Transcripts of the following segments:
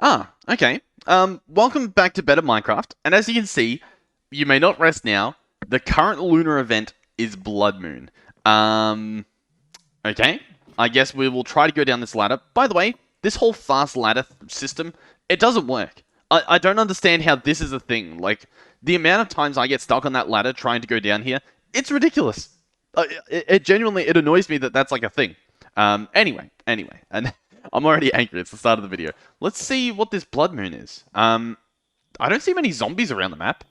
Okay. Welcome back to Better Minecraft. And as you can see, you may not rest now. The current lunar event is Blood Moon. Um, okay. I guess we will try to go down this ladder. By the way, this whole fast ladder system, it doesn't work. I don't understand how this is a thing. Like, the amount of times I get stuck on that ladder trying to go down here, it's ridiculous. It genuinely, it annoys me that that's like a thing. Anyway, and I'm already angry. It's the start of the video. Let's see what this blood moon is. I don't see many zombies around the map.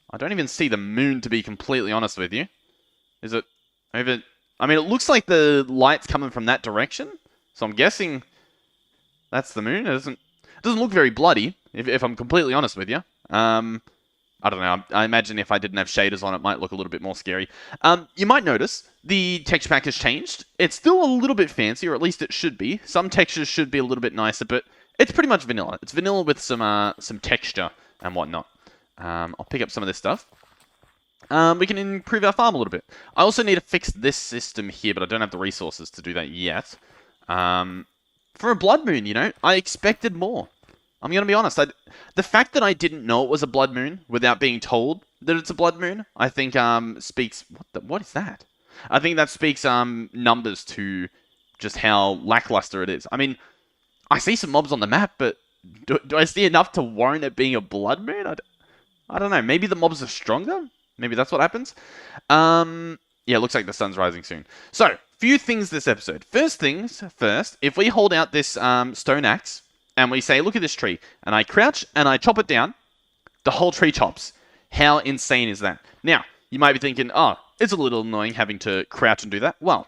I don't even see the moon, to be completely honest with you. Is it over? I mean, it looks like the light's coming from that direction, so I'm guessing that's the moon. It doesn't look very bloody, if I'm completely honest with you. I don't know. I imagine if I didn't have shaders on, it might look a little bit more scary. You might notice the texture pack has changed. It's still a little bit fancy, or at least it should be. Some textures should be a little bit nicer, but it's pretty much vanilla. It's vanilla with some texture and whatnot. I'll pick up some of this stuff. We can improve our farm a little bit. I also need to fix this system here, but I don't have the resources to do that yet. For a blood moon, you know, I expected more. I'm going to be honest. The fact that I didn't know it was a blood moon without being told that it's a blood moon, I think speaks... What is that? I think that speaks numbers to just how lackluster it is. I mean, I see some mobs on the map, but do I see enough to warrant it being a blood moon? I don't know. Maybe the mobs are stronger? Maybe that's what happens? Yeah, it looks like the sun's rising soon. So, few things this episode. First things first, if we hold out this stone axe, and we say, look at this tree, and I crouch, and I chop it down, the whole tree chops. How insane is that? Now, you might be thinking, oh, it's a little annoying having to crouch and do that. Well,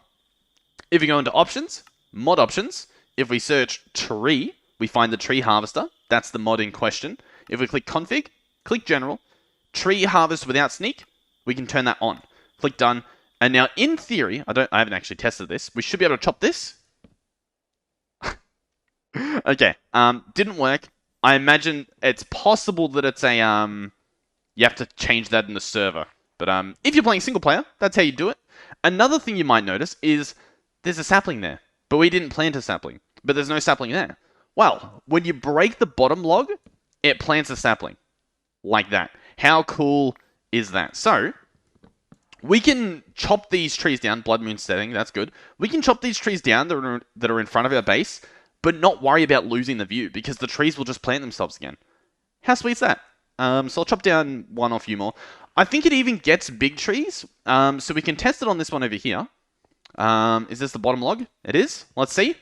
if you go into options, mod options, if we search tree, we find the tree harvester. That's the mod in question. If we click config, click general, tree harvest without sneak, we can turn that on. Click done. And now, in theory, I haven't actually tested this, we should be able to chop this. Okay, didn't work. I imagine it's possible that it's a, you have to change that in the server. But, if you're playing single player, that's how you do it. Another thing you might notice is there's a sapling there, but we didn't plant a sapling. But there's no sapling there. Well, when you break the bottom log, it plants a sapling. Like that. How cool is that? So, we can chop these trees down. Blood moon setting, that's good. We can chop these trees down that are in front of our base, but not worry about losing the view, because the trees will just plant themselves again. How sweet is that? So I'll chop down one or a few more. I think it even gets big trees, so we can test it on this one over here. Is this the bottom log? It is. Let's see.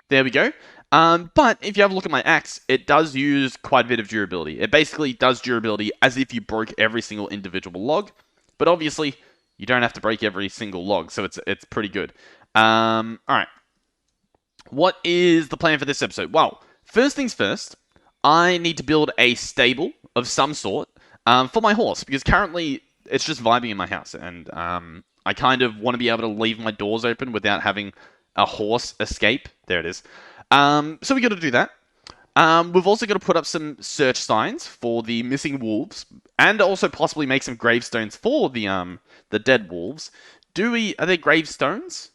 There we go. But if you have a look at my axe, it does use quite a bit of durability. It basically does durability as if you broke every single individual log, but obviously you don't have to break every single log, so it's pretty good. Alright. What is the plan for this episode? Well, first things first, I need to build a stable of some sort for my horse, because currently it's just vibing in my house, and I kind of want to be able to leave my doors open without having a horse escape. There it is. So we got to do that. We've also got to put up some search signs for the missing wolves, and also possibly make some gravestones for the dead wolves. Are they gravestones?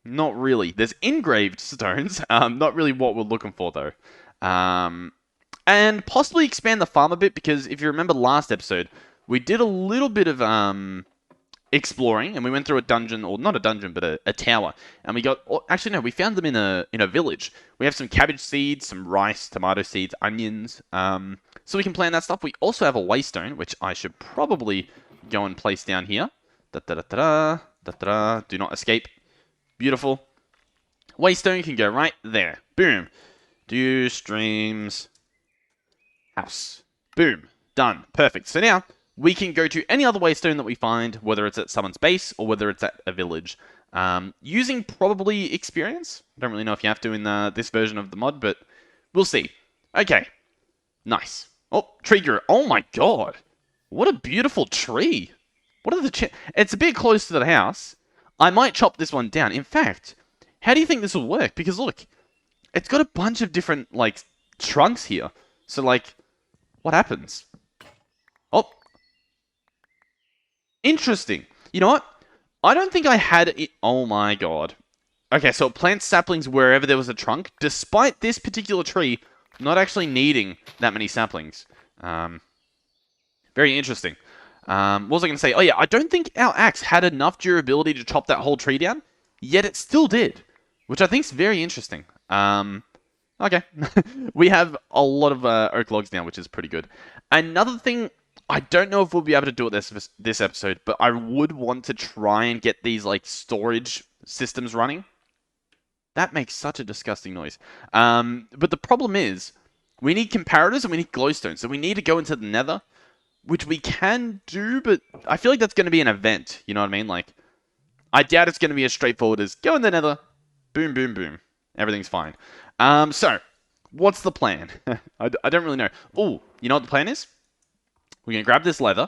Not really. There's engraved stones. Not really what we're looking for, though. And possibly expand the farm a bit, because if you remember last episode, we did a little bit of exploring, and we went through a dungeon, or not a dungeon, but a tower. And we got... Actually, no, we found them in a village. We have some cabbage seeds, some rice, tomato seeds, onions. So we can plant that stuff. We also have a waystone, which I should probably go and place down here. Da-da-da-da-da. Da-da-da. Do not escape. Beautiful. Waystone can go right there. Boom. Do streams. House. Boom. Done. Perfect. So now, we can go to any other waystone that we find, whether it's at someone's base or whether it's at a village. Using probably experience. I don't really know if you have to in this version of the mod, but we'll see. Okay. Nice. Oh, tree grew. Oh my god. What a beautiful tree. What are the... It's a bit close to the house. I might chop this one down. In fact, how do you think this will work? Because look, it's got a bunch of different, like, trunks here. So, like, what happens? Oh. Interesting. You know what? I don't think I had it... Oh my god. Okay, so it plants saplings wherever there was a trunk, despite this particular tree not actually needing that many saplings. Very interesting. What was I going to say? Oh yeah, I don't think our axe had enough durability to chop that whole tree down, yet it still did, which I think is very interesting. Okay. We have a lot of oak logs now, which is pretty good. Another thing, I don't know if we'll be able to do it this episode, but I would want to try and get these like storage systems running. That makes such a disgusting noise. But the problem is, we need comparators and we need glowstone, so we need to go into the nether, which we can do, but I feel like that's going to be an event, you know what I mean? Like, I doubt it's going to be as straightforward as go in the nether, boom, boom, boom. Everything's fine. So, what's the plan? I don't really know. Oh, you know what the plan is? We're going to grab this leather.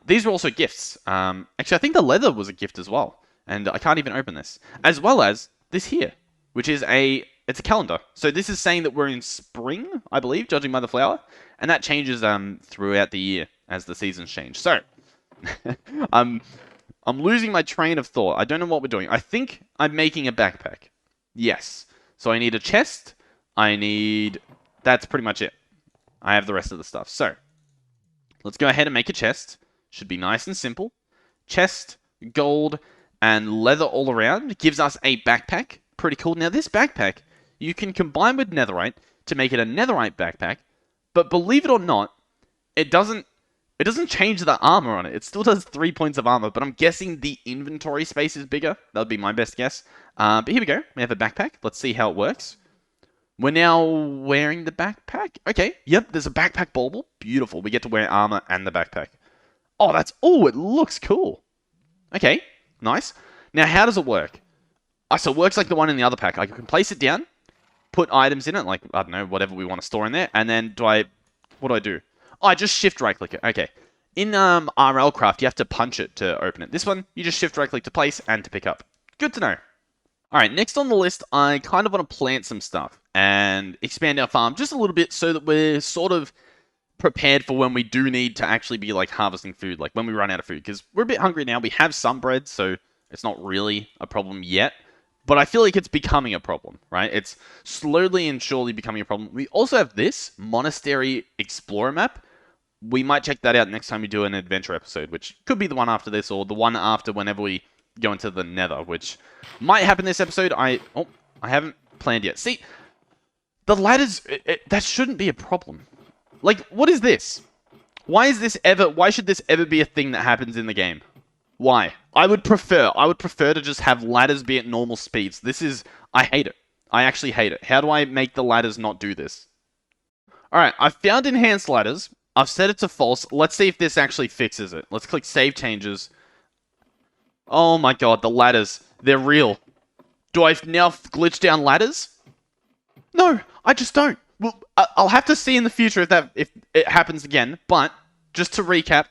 These are also gifts. Actually, I think the leather was a gift as well. And I can't even open this. As well as this here, which is it's a calendar. So this is saying that we're in spring, I believe, judging by the flower. And that changes throughout the year as the seasons change. So, I'm losing my train of thought. I don't know what we're doing. I think I'm making a backpack. Yes. So I need a chest. That's pretty much it. I have the rest of the stuff. So, let's go ahead and make a chest. Should be nice and simple. Chest, gold, and leather all around gives us a backpack. Pretty cool. Now, this backpack, you can combine with netherite to make it a netherite backpack. But believe it or not, it doesn't change the armor on it. It still does 3 points of armor, but I'm guessing the inventory space is bigger. That would be my best guess. But here we go. We have a backpack. Let's see how it works. We're now wearing the backpack. Okay, yep, there's a backpack bauble. Beautiful. We get to wear armor and the backpack. Oh, it looks cool. Okay, nice. Now, how does it work? So it works like the one in the other pack. I can place it down, put items in it, like, I don't know, whatever we want to store in there, and then what do I do? Oh, I just shift right click it. Okay. In RLCraft, you have to punch it to open it. This one, you just shift right click to place and to pick up. Good to know. Alright, next on the list, I kind of want to plant some stuff and expand our farm just a little bit so that we're sort of prepared for when we do need to actually be like harvesting food, like when we run out of food, because we're a bit hungry now. We have some bread, so it's not really a problem yet, but I feel like it's becoming a problem, right? It's slowly and surely becoming a problem. We also have this Monastery Explorer map. We might check that out next time we do an adventure episode, which could be the one after this or the one after whenever we go into the nether, which might happen this episode. I haven't planned yet. See, the ladders, that shouldn't be a problem. Like, what is this? Why should this ever be a thing that happens in the game? Why? I would prefer to just have ladders be at normal speeds. I hate it. I actually hate it. How do I make the ladders not do this? Alright, I've found enhanced ladders. I've set it to false. Let's see if this actually fixes it. Let's click save changes. Oh my god, the ladders. They're real. Do I now glitch down ladders? No, I just don't. Well, I'll have to see in the future if it happens again. But, just to recap,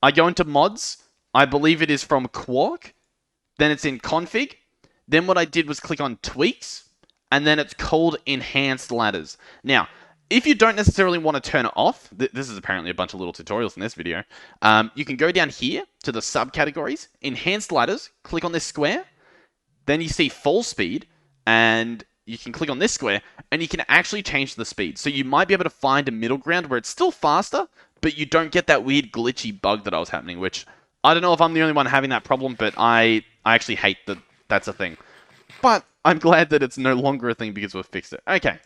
I go into mods. I believe it is from Quark. Then it's in config. Then what I did was click on tweaks. And then it's called enhanced ladders. Now, if you don't necessarily want to turn it off, this is apparently a bunch of little tutorials in this video, you can go down here to the subcategories, enhanced ladders, click on this square, then you see full speed, and you can click on this square, and you can actually change the speed. So you might be able to find a middle ground where it's still faster, but you don't get that weird glitchy bug that I was happening, which I don't know if I'm the only one having that problem, but I actually hate that that's a thing. But I'm glad that it's no longer a thing because we've fixed it. Okay.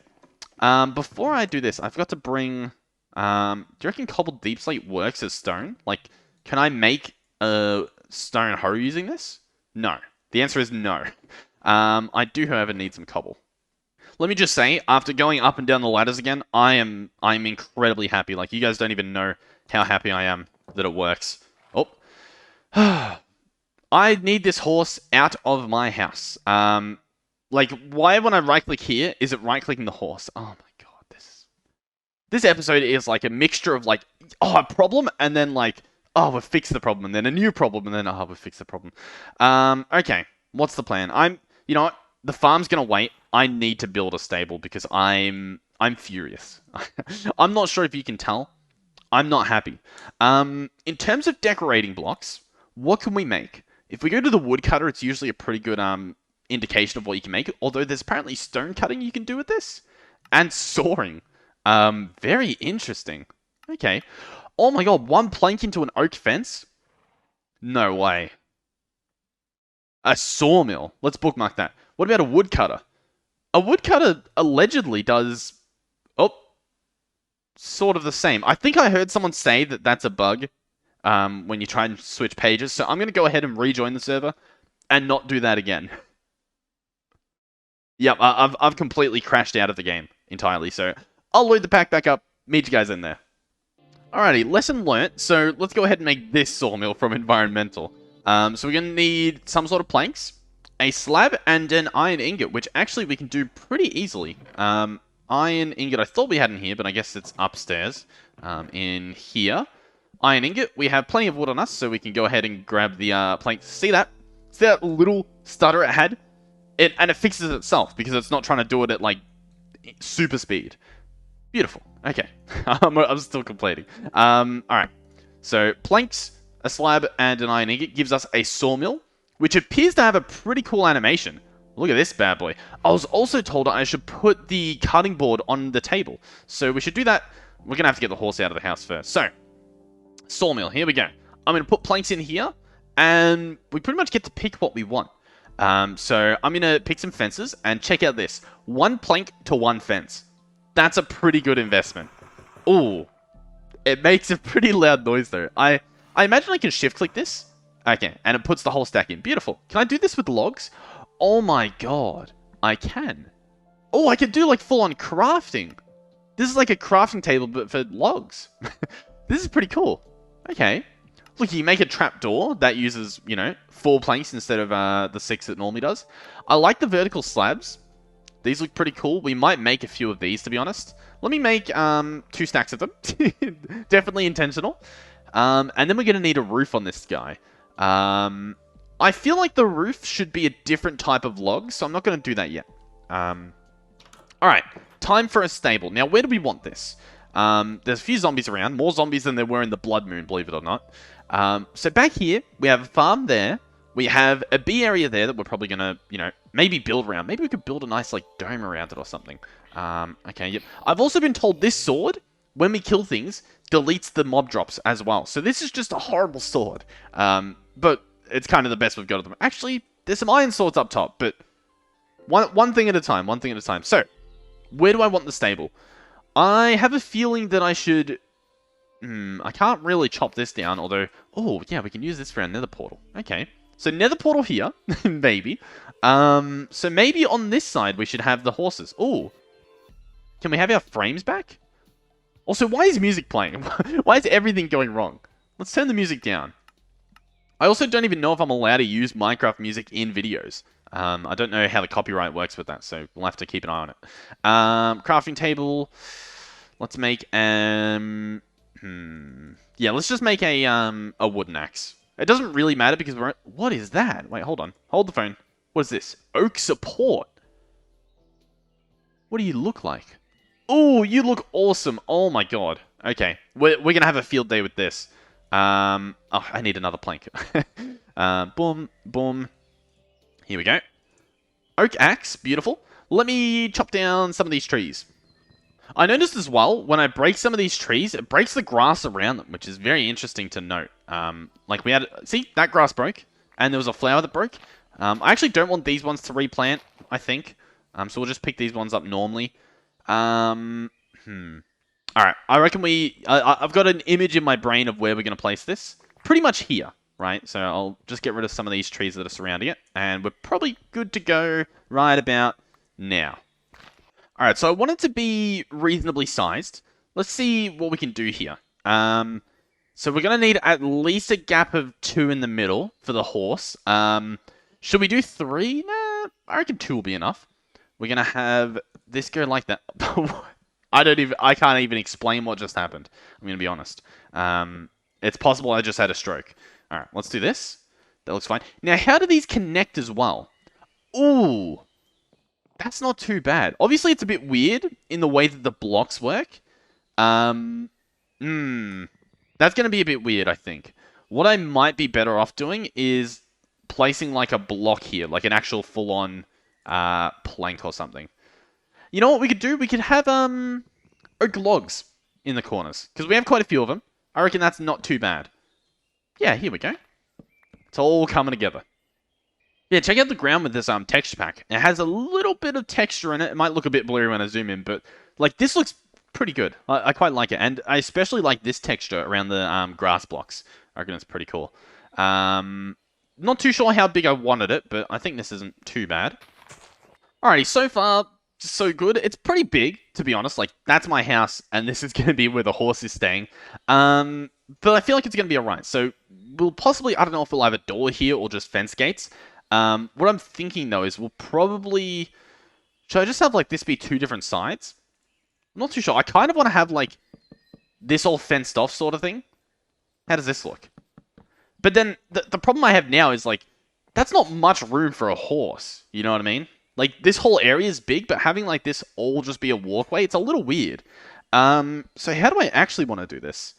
Before I do this, I forgot to bring... do you reckon cobbled deep slate works as stone? Like, can I make a stone hoe using this? No. The answer is no. I do, however, need some cobble. Let me just say, after going up and down the ladders again, I'm incredibly happy. Like, you guys don't even know how happy I am that it works. Oh. I need this horse out of my house. Like, why when I right-click here, is it right-clicking the horse? Oh my god, this episode is like a mixture of like, oh, a problem, and then like, oh, we've fixed the problem, and then a new problem, and then, oh, we've fixed the problem. Okay, what's the plan? You know what? The farm's gonna wait. I need to build a stable because I'm furious. I'm not sure if you can tell. I'm not happy. In terms of decorating blocks, what can we make? If we go to the woodcutter, it's usually a pretty good indication of what you can make. Although there's apparently stone cutting you can do with this. And soaring. Very interesting. Okay. Oh my god, one plank into an oak fence? No way. A sawmill. Let's bookmark that. What about a woodcutter? A woodcutter allegedly does, oh, sort of the same. I think I heard someone say that that's a bug when you try and switch pages. So I'm going to go ahead and rejoin the server and not do that again. Yep, I've completely crashed out of the game entirely. So I'll load the pack back up. Meet you guys in there. Alrighty, lesson learnt. So let's go ahead and make this sawmill from environmental. So we're going to need some sort of planks, a slab, and an iron ingot, which actually we can do pretty easily. Iron ingot I thought we had in here, but I guess it's upstairs. In here. Iron ingot, we have plenty of wood on us, so we can go ahead and grab the planks. See that? See that little stutter it had? And it fixes itself, because it's not trying to do it at, like, super speed. Beautiful. Okay. I'm still completing. Alright. So, planks, a slab, and an iron ingot gives us a sawmill, which appears to have a pretty cool animation. Look at this bad boy. I was also told I should put the cutting board on the table. So we should do that. We're going to have to get the horse out of the house first. So, sawmill, here we go. I'm going to put planks in here, and we pretty much get to pick what we want. So I'm going to pick some fences, and check out this. 1 plank to 1 fence. That's a pretty good investment. Ooh. It makes a pretty loud noise, though. I imagine I can shift-click this. Okay, and it puts the whole stack in. Beautiful. Can I do this with logs? Oh my god. I can. Oh, I can do, like, full-on crafting. This is like a crafting table, but for logs. This is pretty cool. Okay. Look, you make a trapdoor that uses, 4 planks instead of the 6 it normally does. I like the vertical slabs. These look pretty cool. We might make a few of these, to be honest. Let me make 2 stacks of them. Definitely intentional. And then we're going to need a roof on this guy. I feel like the roof should be a different type of log, so I'm not going to do that yet. Alright, time for a stable. Now, where do we want this? There's a few zombies around. More zombies than there were in the Blood Moon, believe it or not. So back here, we have a farm there. We have a bee area there that we're probably going to, maybe build around. Maybe we could build a nice, like, dome around it or something. Okay, yep. I've also been told this sword, when we kill things, deletes the mob drops as well. So this is just a horrible sword. But it's kind of the best we've got at the moment. Actually, there's some iron swords up top, but one thing at a time, one thing at a time. So, where do I want the stable? I have a feeling that I should... I can't really chop this down, although... Oh, yeah, we can use this for our nether portal. Okay. So, nether portal here, maybe. So, maybe on this side we should have the horses. Oh. Can we have our frames back? Also, why is music playing? Why is everything going wrong? Let's turn the music down. I also don't even know if I'm allowed to use Minecraft music in videos. I don't know how the copyright works with that, so we'll have to keep an eye on it. Crafting table. Let's make yeah, let's just make a wooden axe. It doesn't really matter because we're... What is that? Wait, hold on. Hold the phone. What is this? Oak support. What do you look like? Oh, you look awesome. Oh my god. Okay, we're gonna have a field day with this. Oh, I need another plank. Boom, boom. Here we go. Oak axe, beautiful. Let me chop down some of these trees. I noticed as well, when I break some of these trees, it breaks the grass around them, which is very interesting to note. Like we had, see, that grass broke, and there was a flower that broke. I actually don't want these ones to replant, I think. So we'll just pick these ones up normally. Alright, I reckon I've got an image in my brain of where we're going to place this. Pretty much here, right? So I'll just get rid of some of these trees that are surrounding it. And we're probably good to go right about now. Alright, so I want it to be reasonably sized. Let's see what we can do here. So we're going to need at least a gap of 2 in the middle for the horse. Should we do 3? Nah, I reckon 2 will be enough. We're going to have this go like that. I can't even explain what just happened. I'm going to be honest. It's possible I just had a stroke. Alright, let's do this. That looks fine. Now, how do these connect as well? Ooh. That's not too bad. Obviously, it's a bit weird in the way that the blocks work. That's going to be a bit weird, I think. What I might be better off doing is placing like a block here, like an actual full-on plank or something. You know what we could do? We could have oak logs in the corners because we have quite a few of them. I reckon that's not too bad. Yeah, here we go. It's all coming together. Yeah, check out the ground with this texture pack. It has a little bit of texture in it. It might look a bit blurry when I zoom in, but like this looks pretty good. I quite like it, and I especially like this texture around the grass blocks. I reckon it's pretty cool. Not too sure how big I wanted it, but I think this isn't too bad. Alrighty, so far so good. It's pretty big, to be honest. Like that's my house, and this is going to be where the horse is staying. But I feel like it's going to be alright. So we'll possibly, I don't know if we'll have a door here or just fence gates. What I'm thinking though is we'll probably, should I just have like this be two different sides? I'm not too sure. I kind of want to have like this all fenced off sort of thing. How does this look? But then the problem I have now is like that's not much room for a horse. You know what I mean? Like this whole area is big, but having like this all just be a walkway, it's a little weird. So how do I actually want to do this?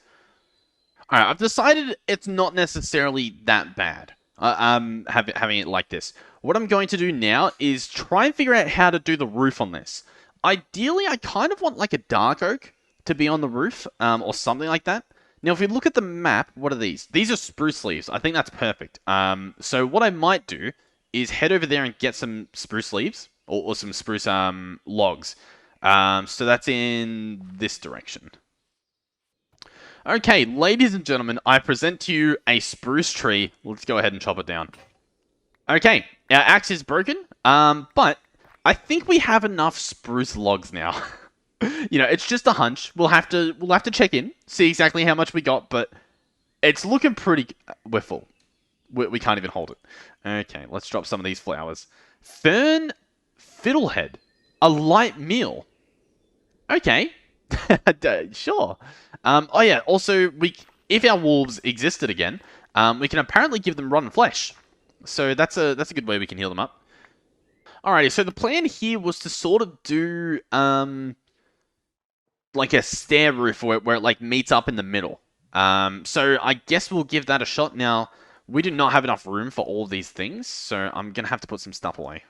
All right, I've decided it's not necessarily that bad. Having it like this. What I'm going to do now is try and figure out how to do the roof on this. Ideally, I kind of want like a dark oak to be on the roof, or something like that. Now, if we look at the map, what are these? These are spruce leaves. I think that's perfect. So what I might do is head over there and get some spruce leaves, or some spruce logs. So that's in this direction. Okay, ladies and gentlemen, I present to you a spruce tree. Let's go ahead and chop it down. Okay, our axe is broken, but I think we have enough spruce logs now. You know, it's just a hunch. We'll have to check in, see exactly how much we got, but it's looking pretty. We're full. We can't even hold it. Okay, let's drop some of these flowers. Fern fiddlehead, a light meal. Okay, sure. Oh yeah. Also, if our wolves existed again, we can apparently give them rotten flesh. So that's a good way we can heal them up. Alrighty. So the plan here was to sort of do like a stair roof where it like meets up in the middle. So I guess we'll give that a shot. Now we do not have enough room for all of these things, so I'm gonna have to put some stuff away.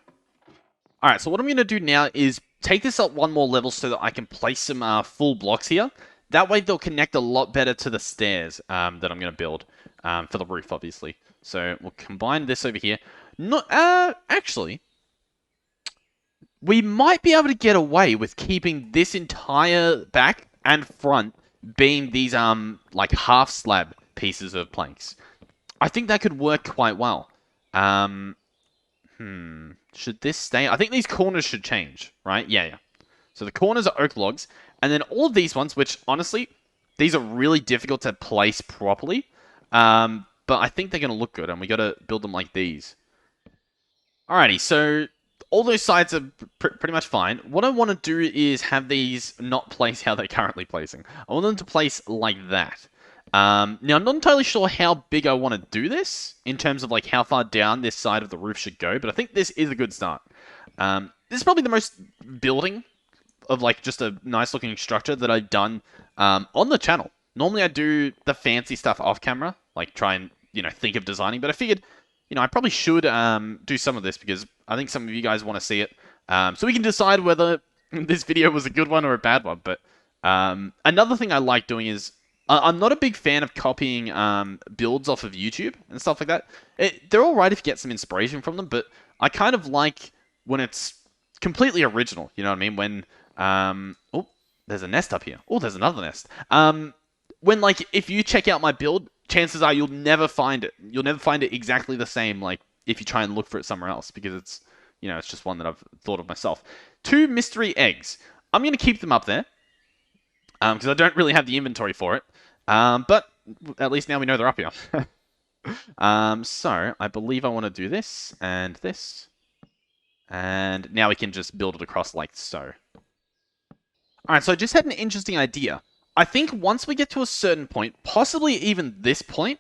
Alright, so what I'm going to do now is take this up one more level so that I can place some full blocks here. That way they'll connect a lot better to the stairs that I'm going to build for the roof, obviously. So we'll combine this over here. Actually, we might be able to get away with keeping this entire back and front being these like half slab pieces of planks. I think that could work quite well. Should this stay? I think these corners should change, right? Yeah. So the corners are oak logs, and then all of these ones, which honestly, these are really difficult to place properly. But I think they're going to look good, and we got to build them like these. Alrighty, so all those sides are pretty much fine. What I want to do is have these not place how they're currently placing. I want them to place like that. Now, I'm not entirely sure how big I want to do this in terms of like how far down this side of the roof should go, but I think this is a good start. This is probably the most building of like just a nice looking structure that I've done on the channel. Normally I do the fancy stuff off camera, like try and, think of designing, but I figured, I probably should do some of this because I think some of you guys want to see it. So we can decide whether this video was a good one or a bad one. But another thing I like doing is I'm not a big fan of copying builds off of YouTube and stuff like that. They're all right if you get some inspiration from them, but I kind of like when it's completely original. You know what I mean? When oh, there's a nest up here. Oh, there's another nest. When like if you check out my build, chances are you'll never find it. You'll never find it exactly the same. Like if you try and look for it somewhere else, because it's it's just one that I've thought of myself. 2 mystery eggs. I'm gonna keep them up there because I don't really have the inventory for it. But at least now we know they're up here. So I believe I want to do this and this. And now we can just build it across like so. Alright, so I just had an interesting idea. I think once we get to a certain point, possibly even this point,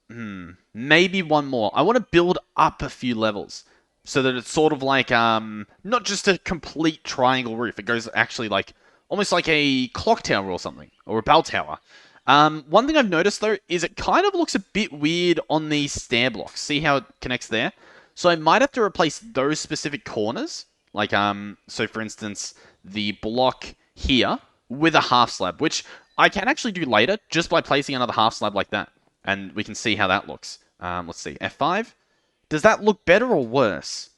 maybe one more. I want to build up a few levels so that it's sort of like, not just a complete triangle roof. It goes actually like almost like a clock tower or something, or a bell tower. One thing I've noticed, though, is it kind of looks a bit weird on these stair blocks. See how it connects there? So I might have to replace those specific corners Like, so for instance, the block here with a half slab, which I can actually do later just by placing another half slab like that. And we can see how that looks. Let's see, F5. Does that look better or worse?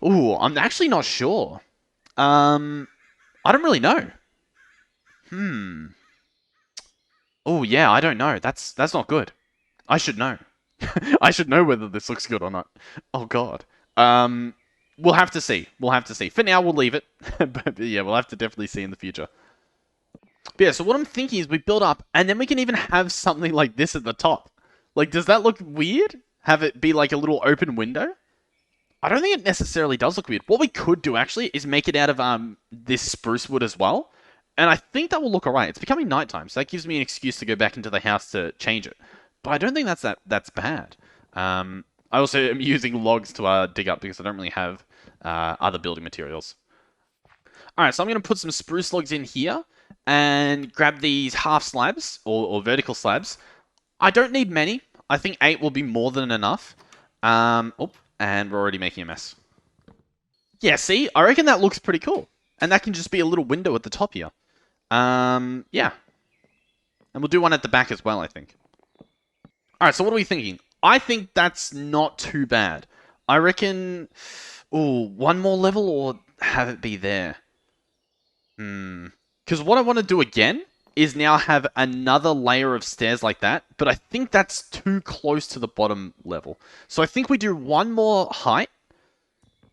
Ooh, I'm actually not sure. I don't really know. Oh yeah, I don't know. That's not good. I should know. I should know whether this looks good or not. Oh god. We'll have to see. We'll have to see. For now, we'll leave it. But yeah, we'll have to definitely see in the future. But yeah, so what I'm thinking is we build up, and then we can even have something like this at the top. Like, does that look weird? Have it be like a little open window? I don't think it necessarily does look weird. What we could do, actually, is make it out of this spruce wood as well. And I think that will look alright. It's becoming nighttime, so that gives me an excuse to go back into the house to change it. But I don't think that's bad. I also am using logs to dig up because I don't really have other building materials. Alright, so I'm going to put some spruce logs in here and grab these half slabs, or vertical slabs. I don't need many. I think 8 will be more than enough. Oh, and we're already making a mess. Yeah, see? I reckon that looks pretty cool. And that can just be a little window at the top here. Yeah. And we'll do one at the back as well, I think. Alright, so what are we thinking? I think that's not too bad. I reckon... Ooh, one more level or have it be there? Because what I want to do again is now have another layer of stairs like that, but I think that's too close to the bottom level. So I think we do one more height,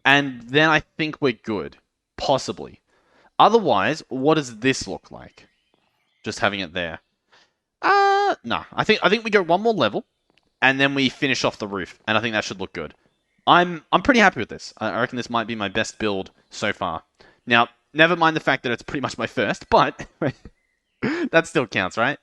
and then I think we're good. Possibly. Otherwise, what does this look like? Just having it there. No. I think we go one more level, and then we finish off the roof, and I think that should look good. I'm pretty happy with this. I reckon this might be my best build so far. Now, never mind the fact that it's pretty much my first, but that still counts, right?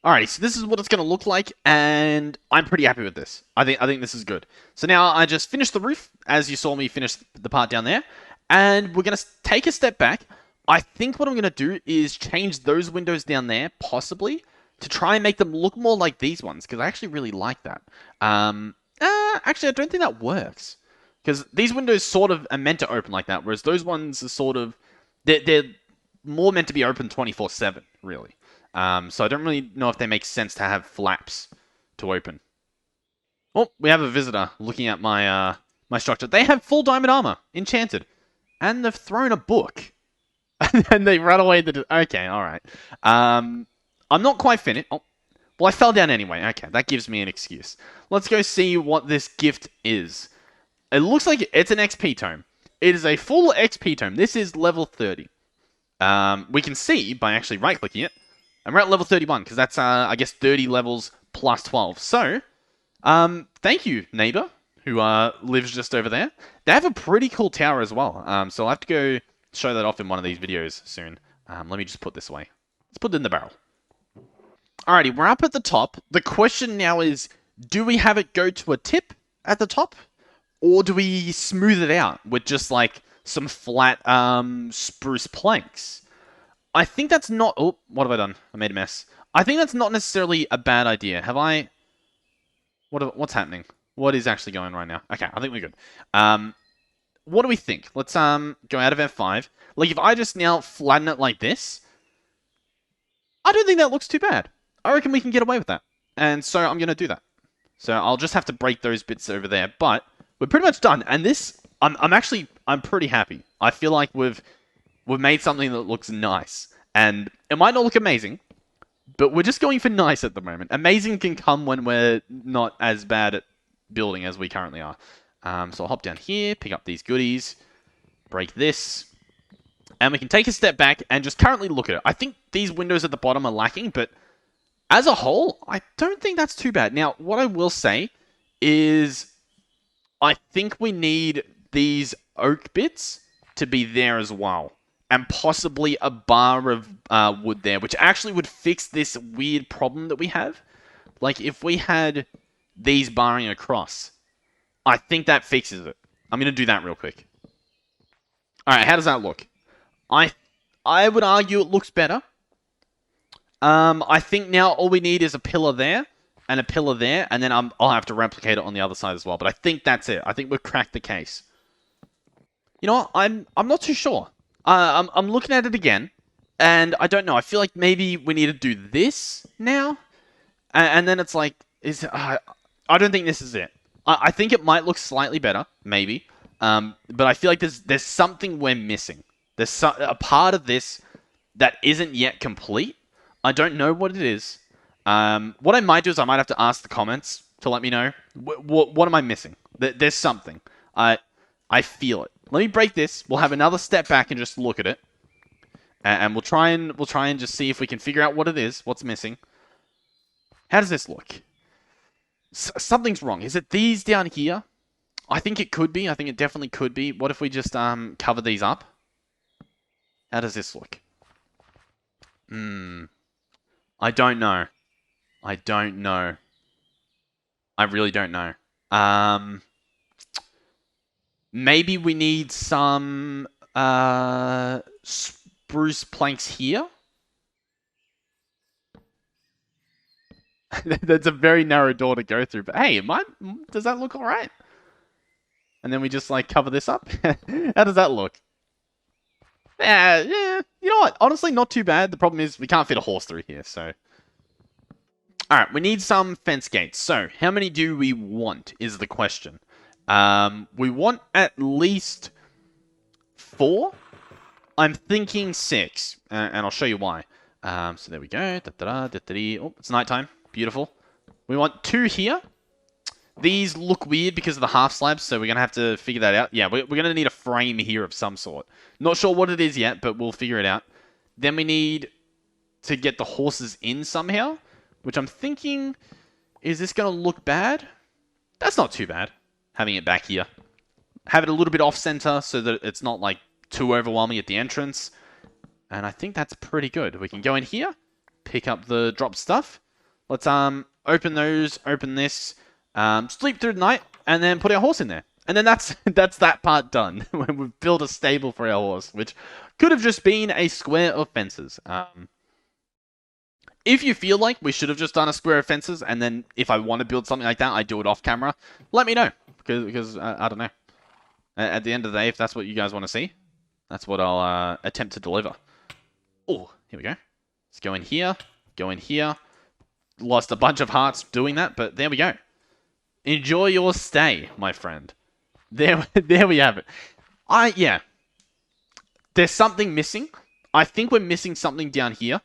Alrighty, so this is what it's going to look like, and I'm pretty happy with this. I think this is good. So now I just finished the roof, as you saw me finish the part down there, and we're going to take a step back. I think what I'm going to do is change those windows down there, possibly, to try and make them look more like these ones, because I actually really like that. Actually, I don't think that works. Because these windows sort of are meant to open like that, whereas those ones are sort of... They're more meant to be open 24/7, really. So I don't really know if they make sense to have flaps to open. Oh, we have a visitor looking at my my structure. They have full diamond armor, enchanted. And they've thrown a book. And they run away. Okay, alright. I'm not quite finished. Oh, well, I fell down anyway. Okay, that gives me an excuse. Let's go see what this gift is. It looks like it's an XP tome. It is a full XP tome. This is level 30. We can see by actually right-clicking it. And we're at level 31, because that's, I guess, 30 levels plus 12. So, thank you, neighbor, who lives just over there. They have a pretty cool tower as well. So I'll have to go show that off in one of these videos soon. Let me just put this away. Let's put it in the barrel. Alrighty, we're up at the top. The question now is, do we have it go to a tip at the top? Or do we smooth it out with just, like, some flat spruce planks? I think that's not... Oh, what have I done? I made a mess. I think that's not necessarily a bad idea. Have I... What's happening? What is actually going on right now? Okay, I think we're good. What do we think? Let's go out of F5. Like, if I just now flatten it like this, I don't think that looks too bad. I reckon we can get away with that. And so I'm going to do that. So I'll just have to break those bits over there. But we're pretty much done. And this, I'm pretty happy. I feel like we've made something that looks nice. And it might not look amazing, but we're just going for nice at the moment. Amazing can come when we're not as bad at building as we currently are. So I'll hop down here, pick up these goodies, break this, and we can take a step back and just currently look at it. I think these windows at the bottom are lacking, but as a whole, I don't think that's too bad. Now, what I will say is I think we need these oak bits to be there as well. And possibly a bar of wood there, which actually would fix this weird problem that we have. Like, if we had these barring across, I think that fixes it. I'm going to do that real quick. Alright, how does that look? I would argue it looks better. I think now all we need is a pillar there, and a pillar there, and then I'll have to replicate it on the other side as well. But I think that's it. I think we've cracked the case. You know what? I'm not too sure. I'm looking at it again, and I don't know. I feel like maybe we need to do this now, and then it's like, I don't think this is it. I think it might look slightly better, maybe. But I feel like there's something we're missing. A part of this that isn't yet complete. I don't know what it is. What I might do is I might have to ask the comments to let me know. What am I missing? There's something. I feel it. Let me break this. We'll have another step back and just look at it, and we'll try and just see if we can figure out what it is. What's missing? How does this look? Something's wrong. Is it these down here? I think it could be. I think it definitely could be. What if we just cover these up? How does this look? I don't know. I don't know. I really don't know. Maybe we need some spruce planks here. That's a very narrow door to go through, but hey, does that look alright? And then we just like cover this up. How does that look? Yeah, you know what? Honestly, not too bad. The problem is we can't fit a horse through here, so. Alright, we need some fence gates. So, how many do we want is the question. We want at least 4. I'm thinking 6, and I'll show you why. So there we go. Oh, it's nighttime. Beautiful. We want 2 here. These look weird because of the half slabs, so we're going to have to figure that out. Yeah, we're going to need a frame here of some sort. Not sure what it is yet, but we'll figure it out. Then we need to get the horses in somehow, which I'm thinking, is this going to look bad? That's not too bad, having it back here. Have it a little bit off-center so that it's not, like, too overwhelming at the entrance. And I think that's pretty good. We can go in here, pick up the drop stuff. Let's open those, open this. Sleep through the night, and then put our horse in there. And then that's that part done. We've built a stable for our horse, which could have just been a square of fences. If you feel like we should have just done a square of fences, and then if I want to build something like that, I do it off camera, let me know. Because I don't know. At the end of the day, if that's what you guys want to see, that's what I'll attempt to deliver. Oh, here we go. Let's go in here. Go in here. Lost a bunch of hearts doing that, but there we go. Enjoy your stay, my friend. There we have it. Yeah. There's something missing. I think we're missing something down here.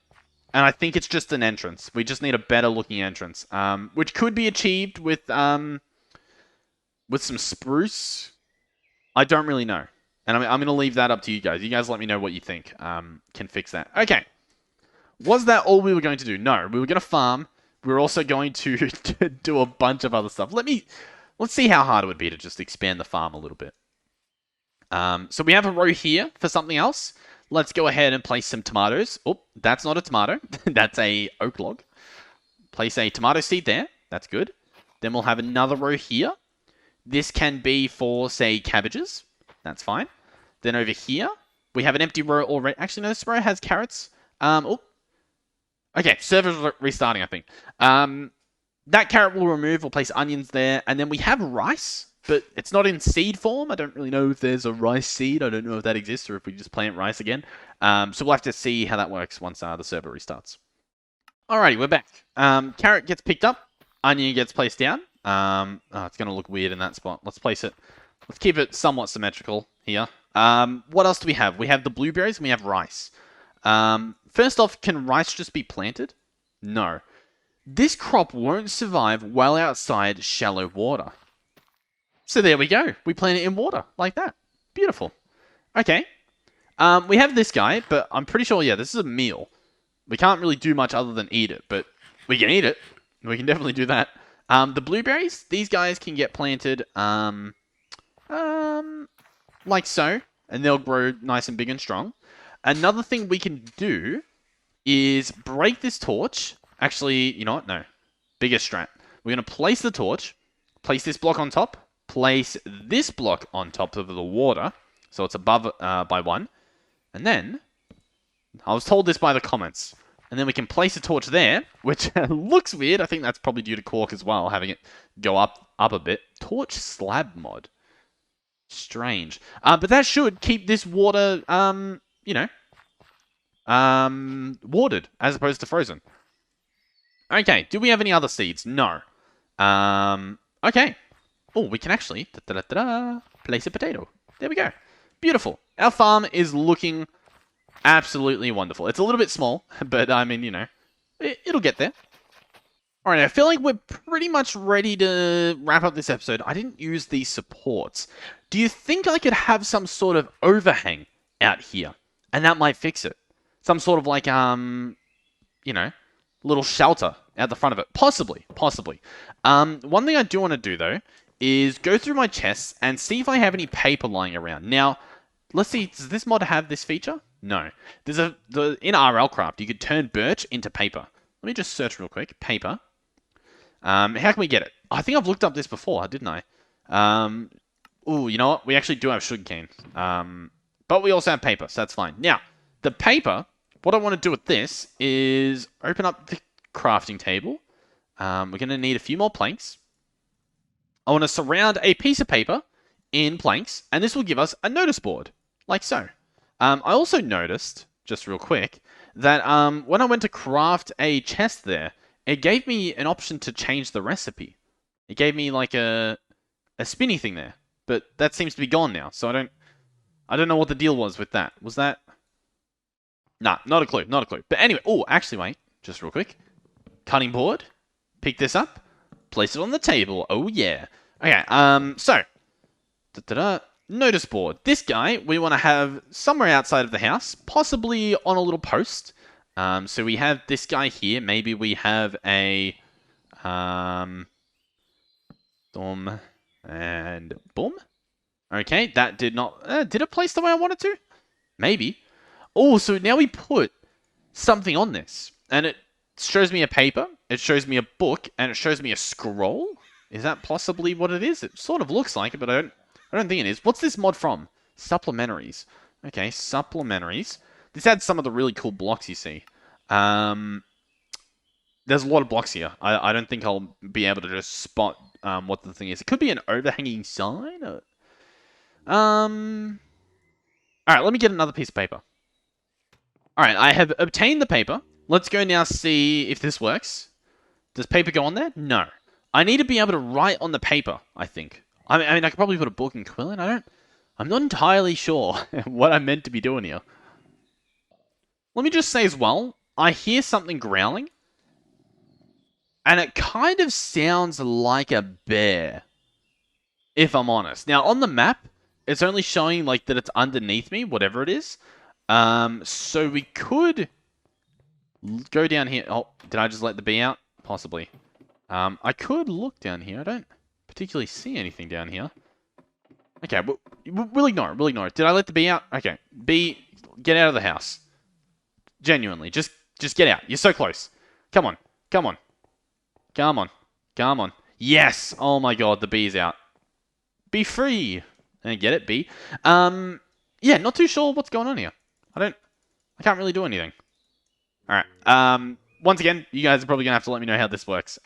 And I think it's just an entrance. We just need a better looking entrance. Which could be achieved with some spruce. I don't really know. And I'm going to leave that up to you guys. You guys let me know what you think. Can fix that. Okay. Was that all we were going to do? No. We were going to farm. We're also going to do a bunch of other stuff. Let's see how hard it would be to just expand the farm a little bit. So we have a row here for something else. Let's go ahead and place some tomatoes. Oh, that's not a tomato. That's a oak log. Place a tomato seed there. That's good. Then we'll have another row here. This can be for, say, cabbages. That's fine. Then over here, we have an empty row already. Actually, no, this row has carrots. Okay, server's restarting, I think. That carrot we'll remove. We'll place onions there. And then we have rice, but it's not in seed form. I don't really know if there's a rice seed. I don't know if that exists or if we just plant rice again. So we'll have to see how that works once the server restarts. Alrighty, we're back. Carrot gets picked up. Onion gets placed down. It's going to look weird in that spot. Let's place it. Let's keep it somewhat symmetrical here. What else do we have? We have the blueberries and we have rice. First off, can rice just be planted? No. This crop won't survive well outside shallow water. So there we go. We plant it in water, like that. Beautiful. Okay. We have this guy, but I'm pretty sure, yeah, this is a meal. We can't really do much other than eat it, but we can eat it. We can definitely do that. The blueberries, these guys can get planted, like so, and they'll grow nice and big and strong. Another thing we can do is break this torch. Actually, you know what? No. Bigger strat. We're going to place the torch, place this block on top, place this block on top of the water, so it's above by 1. And then, I was told this by the comments, and then we can place a torch there, which looks weird. I think that's probably due to Cork as well, having it go up a bit. Torch slab mod. Strange. But that should keep this water, you know, watered as opposed to frozen. Okay, do we have any other seeds? No. Okay. Oh, we can actually place a potato. There we go. Beautiful. Our farm is looking absolutely wonderful. It's a little bit small, but I mean, you know, it'll get there. Alright, I feel like we're pretty much ready to wrap up this episode. I didn't use these supports. Do you think I could have some sort of overhang out here? And that might fix it. Some sort of like, you know, little shelter at the front of it. Possibly. One thing I do want to do, though, is go through my chests and see if I have any paper lying around. Now, let's see, does this mod have this feature? No. In RLCraft, you could turn birch into paper. Let me just search real quick. Paper. How can we get it? I think I've looked up this before, didn't I? Ooh, you know what? We actually do have sugarcane. But we also have paper, so that's fine. Now, the paper, what I want to do with this is open up the crafting table. We're going to need a few more planks. I want to surround a piece of paper in planks, and this will give us a notice board, like so. I also noticed, just real quick, that when I went to craft a chest there, it gave me an option to change the recipe. It gave me like a spinny thing there, but that seems to be gone now. So I don't know what the deal was with that. Was that? Nah, not a clue. But anyway, oh, actually, wait, just real quick. Cutting board. Pick this up. Place it on the table. Oh yeah. Okay. So notice board. This guy we want to have somewhere outside of the house, possibly on a little post. So we have this guy here. Maybe we have a boom and boom. Okay, that did not... did it place the way I wanted to? Maybe. Oh, so now we put something on this. And it shows me a paper, it shows me a book, and it shows me a scroll? Is that possibly what it is? It sort of looks like it, but I don't think it is. What's this mod from? Supplementaries. Okay, supplementaries. This adds some of the really cool blocks you see. There's a lot of blocks here. I don't think I'll be able to just spot what the thing is. It could be an overhanging sign. Alright, let me get another piece of paper. Alright, I have obtained the paper. Let's go now see if this works. Does paper go on there? No. I need to be able to write on the paper, I think. I mean, I could probably put a book and quill in. I'm not entirely sure what I'm meant to be doing here. Let me just say as well, I hear something growling. And it kind of sounds like a bear. If I'm honest. Now, on the map, it's only showing like that it's underneath me, whatever it is. So we could go down here. Oh, did I just let the bee out? Possibly. I could look down here. I don't particularly see anything down here. Okay, we'll ignore it. Did I let the bee out? Okay, bee, get out of the house. Genuinely, just get out. You're so close. Come on. Yes! Oh my god, the bee's out. Be free! And get it, bee. Yeah, not too sure what's going on here. I can't really do anything. Alright, once again, you guys are probably gonna have to let me know how this works.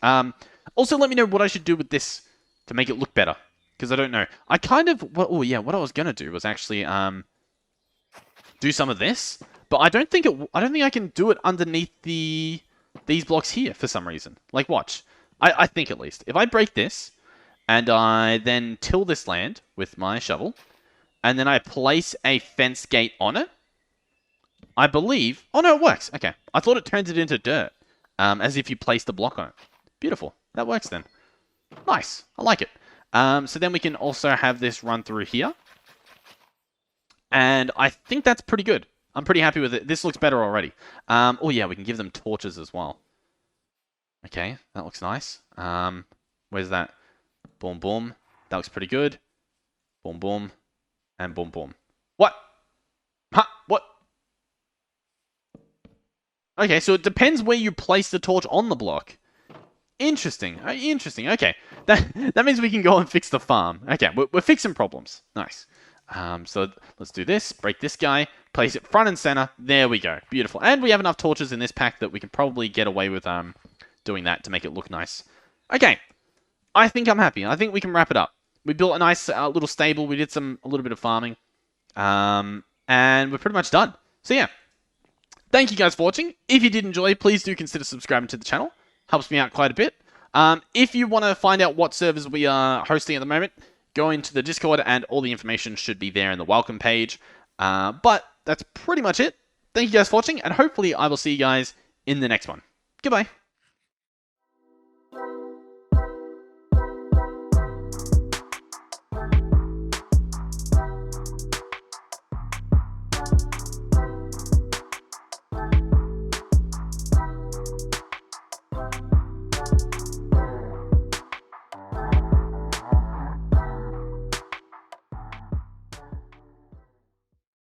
Also let me know what I should do with this to make it look better. Because I don't know. I kind of... Well, oh yeah, what I was gonna do was actually, do some of this. But I don't think I can do it underneath these blocks here for some reason. Like, watch. I think at least. If I break this, and I then till this land with my shovel, and then I place a fence gate on it, I believe... Oh, no, it works. Okay. I thought it turns it into dirt, as if you placed a block on it. Beautiful. That works then. Nice. I like it. So then we can also have this run through here. And I think that's pretty good. I'm pretty happy with it. This looks better already. Oh, yeah, we can give them torches as well. Okay, that looks nice. Where's that? Boom, boom. That looks pretty good. Boom, boom. And boom, boom. What? Huh? What? Okay, so it depends where you place the torch on the block. Interesting. Interesting. Okay. That means we can go and fix the farm. Okay, we're fixing problems. Nice. So let's do this. Break this guy. Place it front and center. There we go. Beautiful. And we have enough torches in this pack that we can probably get away with doing that to make it look nice. Okay. I think I'm happy. I think we can wrap it up. We built a nice little stable. We did a little bit of farming. And we're pretty much done. So yeah, thank you guys for watching. If you did enjoy, please do consider subscribing to the channel. Helps me out quite a bit. If you want to find out what servers we are hosting at the moment, go into the Discord and all the information should be there in the welcome page. But that's pretty much it. Thank you guys for watching, and hopefully I will see you guys in the next one. Goodbye.